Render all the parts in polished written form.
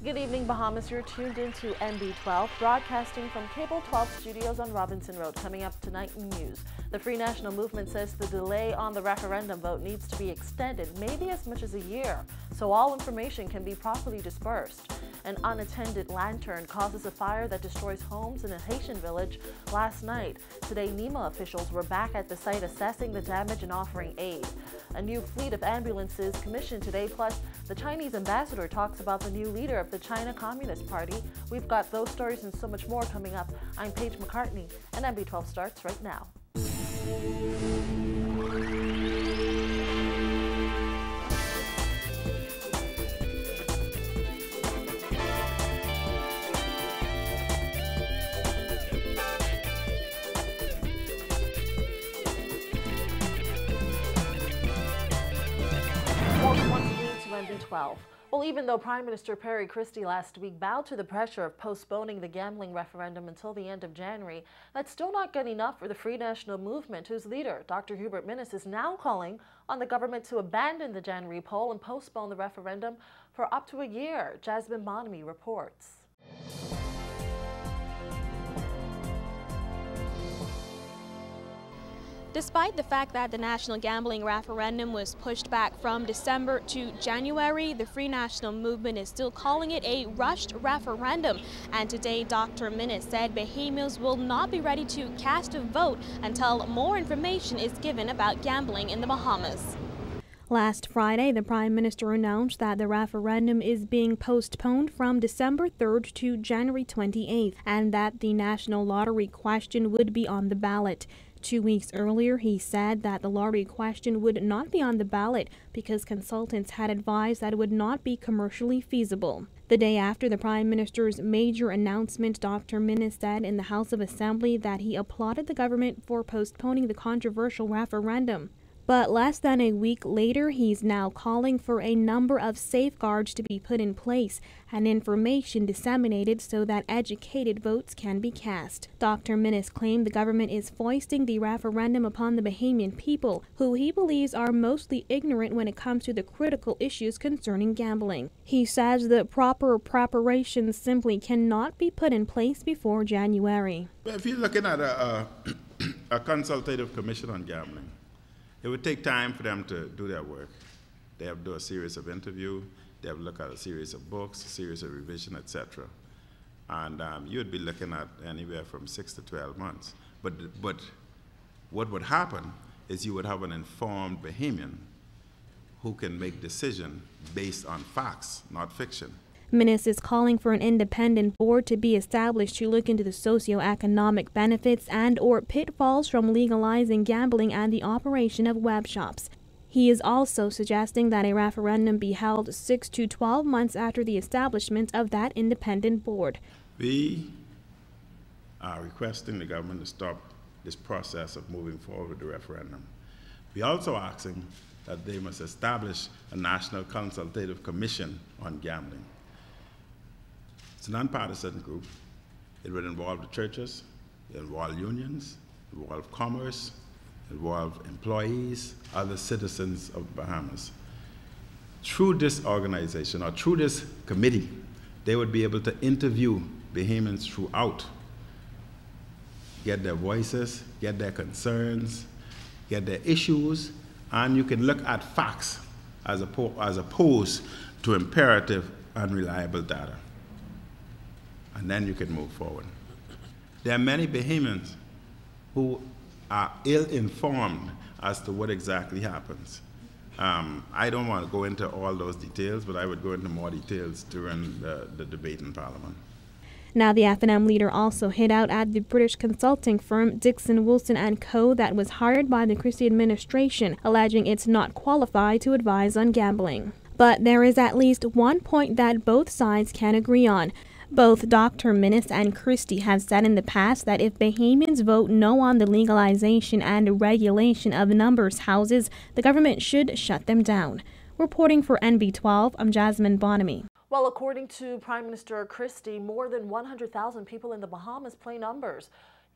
Good evening, Bahamas. You're tuned into NB12, broadcasting from Cable 12 studios on Robinson Road. Coming up tonight in news, the Free National Movement says the delay on the referendum vote needs to be extended, maybe as much as a year, so all information can be properly dispersed. An unattended lantern causes a fire that destroys homes in a Haitian village last night. Today, NEMA officials were back at the site assessing the damage and offering aid. A new fleet of ambulances commissioned today, plus the Chinese ambassador talks about the new leader of the China Communist Party. We've got those stories and so much more coming up. I'm Paige McCartney, and NB12 starts right now. Welcome once again to NB12. Well, even though Prime Minister Perry Christie last week bowed to the pressure of postponing the gambling referendum until the end of January, that's still not good enough for the Free National Movement, whose leader, Dr. Hubert Minnis, is now calling on the government to abandon the January poll and postpone the referendum for up to a year. Jasmine Bonamy reports. Despite the fact that the national gambling referendum was pushed back from December to January, the Free National Movement is still calling it a rushed referendum. And today, Dr. Minnis said Bahamians will not be ready to cast a vote until more information is given about gambling in the Bahamas. Last Friday, the Prime Minister announced that the referendum is being postponed from December 3rd to January 28th, and that the national lottery question would be on the ballot. 2 weeks earlier, he said that the lottery question would not be on the ballot because consultants had advised that it would not be commercially feasible. The day after the Prime Minister's major announcement, Dr. Minnis said in the House of Assembly that he applauded the government for postponing the controversial referendum. But less than a week later, he's now calling for a number of safeguards to be put in place and information disseminated so that educated votes can be cast. Dr. Minnis claimed the government is foisting the referendum upon the Bahamian people, who he believes are mostly ignorant when it comes to the critical issues concerning gambling. He says the proper preparations simply cannot be put in place before January. If you're looking at a consultative commission on gambling, it would take time for them to do their work. They have to do a series of interviews, they have to look at a series of books, a series of revision, etc. And you would be looking at anywhere from 6 to 12 months. But what would happen is you would have an informed Bahamian who can make decisions based on facts, not fiction. Minnis is calling for an independent board to be established to look into the socioeconomic benefits and/or pitfalls from legalizing gambling and the operation of web shops. He is also suggesting that a referendum be held 6 to 12 months after the establishment of that independent board. We are requesting the government to stop this process of moving forward with the referendum. We are also asking that they must establish a national consultative commission on gambling. It's a nonpartisan group. It would involve the churches, it would involve unions, it would involve commerce, it would involve employees, other citizens of Bahamas. Through this organization or through this committee, they would be able to interview Bahamians throughout, get their voices, get their concerns, get their issues, and you can look at facts as opposed to imperative, unreliable data. And then you can move forward. There are many Bahamians who are ill-informed as to what exactly happens. I don't want to go into all those details, but I would go into more details during the debate in Parliament. Now, the F&M leader also hit out at the British consulting firm Dixon, Wilson & Co. that was hired by the Christie administration, alleging it's not qualified to advise on gambling. But there is at least one point that both sides can agree on. Both Dr. Minnis and Christie have said in the past that if Bahamians vote no on the legalization and regulation of numbers houses, the government should shut them down. Reporting for NB12, I'm Jasmine Bonamy. Well, according to Prime Minister Christie, more than 100,000 people in the Bahamas play numbers.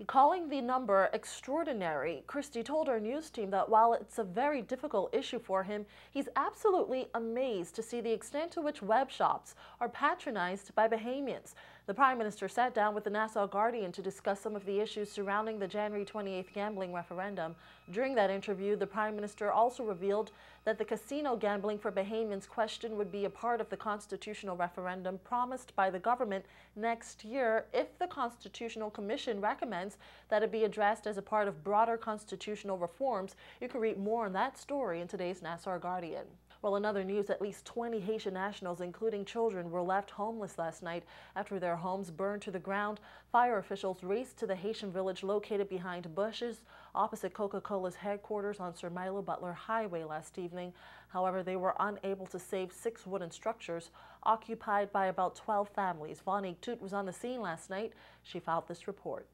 Calling the number extraordinary, Christie told our news team that while it's a very difficult issue for him, he's absolutely amazed to see the extent to which web shops are patronized by Bahamians. The Prime Minister sat down with the Nassau Guardian to discuss some of the issues surrounding the January 28th gambling referendum. During that interview, the Prime Minister also revealed that the casino gambling for Bahamians question would be a part of the constitutional referendum promised by the government next year if the Constitutional Commission recommends that it be addressed as a part of broader constitutional reforms. You can read more on that story in today's Nassau Guardian. Well, in other news, at least 20 Haitian nationals, including children, were left homeless last night after their homes burned to the ground. Fire officials raced to the Haitian village located behind bushes opposite Coca-Cola's headquarters on Sir Milo Butler Highway last evening. However, they were unable to save 6 wooden structures occupied by about 12 families. Vonique Toot was on the scene last night. She filed this report.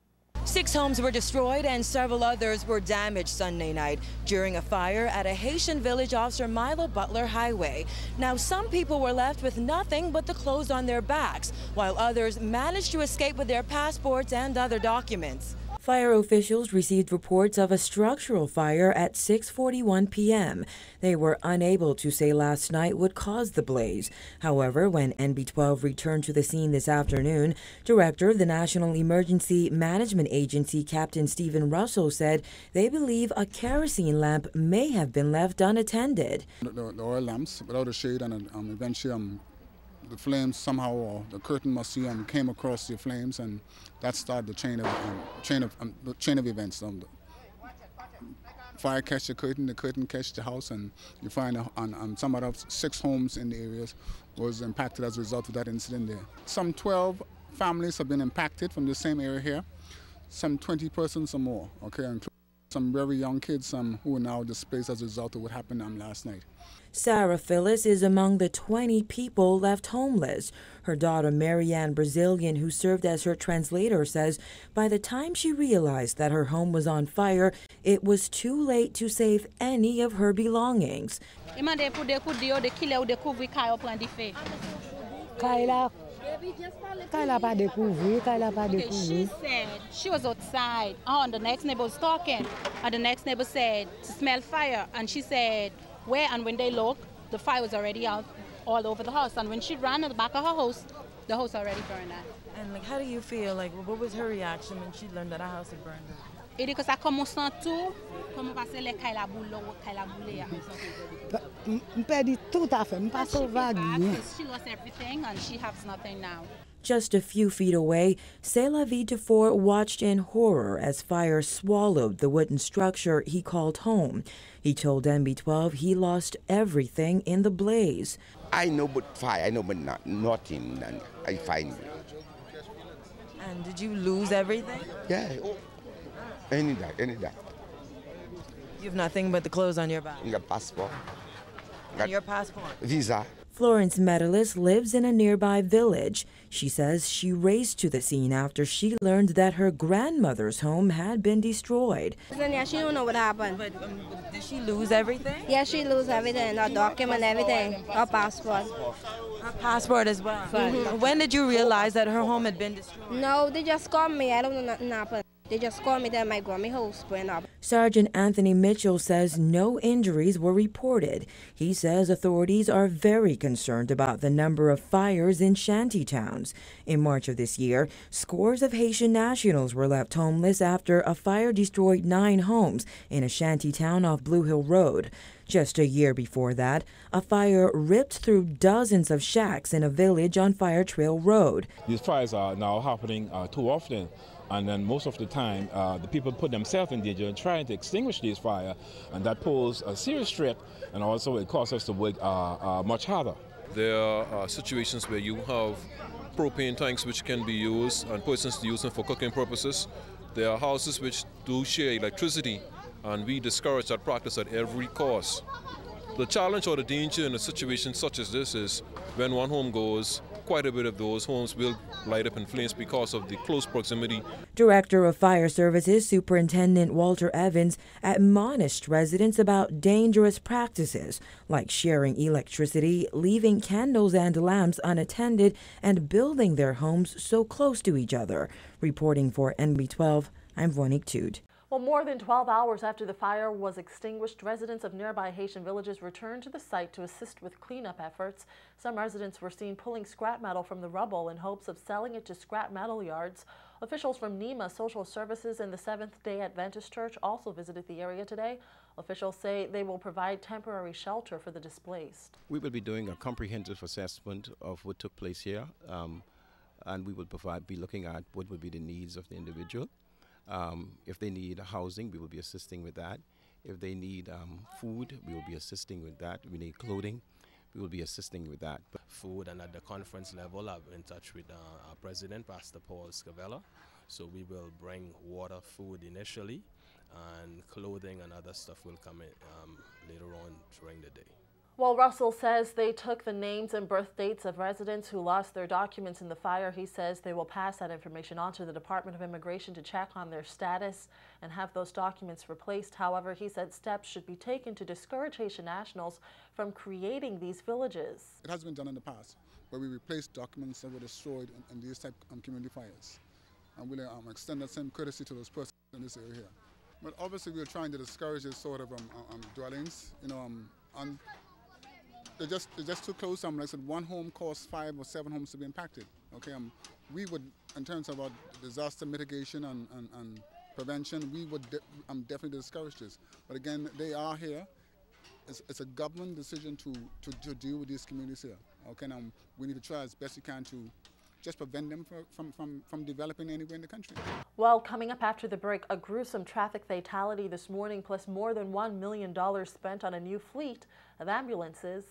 6 homes were destroyed and several others were damaged Sunday night during a fire at a Haitian village off Sir Milo Butler Highway. Now, some people were left with nothing but the clothes on their backs, while others managed to escape with their passports and other documents. Fire officials received reports of a structural fire at 6:41 p.m. They were unable to say last night what caused the blaze. However, when NB12 returned to the scene this afternoon, Director of the National Emergency Management Agency, Captain Stephen Russell, said they believe a kerosene lamp may have been left unattended. The oil lamps without a shade, and eventually the flames somehow, or the curtain must see, came across the flames, and that started the chain of events. The fire catch the curtain catch the house, and you find on some out of 6 homes in the areas was impacted as a result of that incident there. Some 12 families have been impacted from the same area here, some 20 persons or more, okay, including some very young kids who are now displaced as a result of what happened last night. Sarah Phyllis is among the 20 people left homeless. Her daughter, Marianne Brazilian, who served as her translator, says by the time she realized that her home was on fire, it was too late to save any of her belongings. She said she was outside, and the next neighbor was talking, and the next neighbor said to smell fire, and she said where, and when they looked, the fire was already out all over the house, and when she ran at the back of her house, the house already burned out. And how do you feel? What was her reaction when she learned that her house had burned out? Et que ça commence en tout, comment passer les cailles la boule. She lost everything and she has nothing now. Just a few feet away, C'est la vie de Fort watched in horror as fire swallowed the wooden structure he called home. He told NB12 he lost everything in the blaze. I know but fire, I know but nothing, and I find it. And did you lose everything? Yeah, any that. You have nothing but the clothes on your back? Your passport. And your passport? Visa. Florence Medalist lives in a nearby village. She says she raced to the scene after she learned that her grandmother's home had been destroyed. Yeah, she don't know what happened. But did she lose everything? Yeah, she lose everything, her document, everything, her passport. Her passport as well? Mm-hmm. When did you realize that her home had been destroyed? No, they just called me. I don't know nothing happened. They just called me that my grandma's house burned up. Sergeant Anthony Mitchell says no injuries were reported. He says authorities are very concerned about the number of fires in shanty towns. In March of this year, scores of Haitian nationals were left homeless after a fire destroyed 9 homes in a shanty town off Blue Hill Road. Just a year before that, a fire ripped through dozens of shacks in a village on Fire Trail Road. These fires are now happening too often. And then most of the time, the people put themselves in danger in trying to extinguish these fires, and that poses a serious threat, and also it causes us to work much harder. There are situations where you have propane tanks which can be used and persons use them for cooking purposes. There are houses which do share electricity, and we discourage that practice at every cost. The challenge or the danger in a situation such as this is when one home goes, quite a bit of those homes will light up in flames because of the close proximity. Director of Fire Services Superintendent Walter Evans admonished residents about dangerous practices like sharing electricity, leaving candles and lamps unattended, and building their homes so close to each other. Reporting for NB12, I'm Vonique Tude. Well, more than 12 hours after the fire was extinguished, residents of nearby Haitian villages returned to the site to assist with cleanup efforts. Some residents were seen pulling scrap metal from the rubble in hopes of selling it to scrap metal yards. Officials from NEMA Social Services and the Seventh-day Adventist Church also visited the area today. Officials say they will provide temporary shelter for the displaced. We will be doing a comprehensive assessment of what took place here, and we will be looking at what would be the needs of the individual. If they need housing, we will be assisting with that. If they need food, we will be assisting with that. We need clothing, we will be assisting with that. Food, and at the conference level, I'm in touch with our president, Pastor Paul Scavella. So we will bring water, food initially, and clothing and other stuff will come in later on during the day. Well, Russell says they took the names and birth dates of residents who lost their documents in the fire. He says they will pass that information on to the Department of Immigration to check on their status and have those documents replaced. However, he said steps should be taken to discourage Haitian nationals from creating these villages. It has been done in the past, where we replaced documents that were destroyed in these type of community fires. And we'll extend that same courtesy to those persons in this area here. But obviously we're trying to discourage this sort of dwellings, and they're just too close. Like I said, one home costs 5 or 7 homes to be impacted. Okay, we would, in terms of our disaster mitigation and prevention, we would definitely discourage this. But again, they are here. It's a government decision to deal with these communities here. Okay, now we need to try as best we can to just prevent them from developing anywhere in the country. Well, coming up after the break, a gruesome traffic fatality this morning, plus more than $1 million spent on a new fleet of ambulances.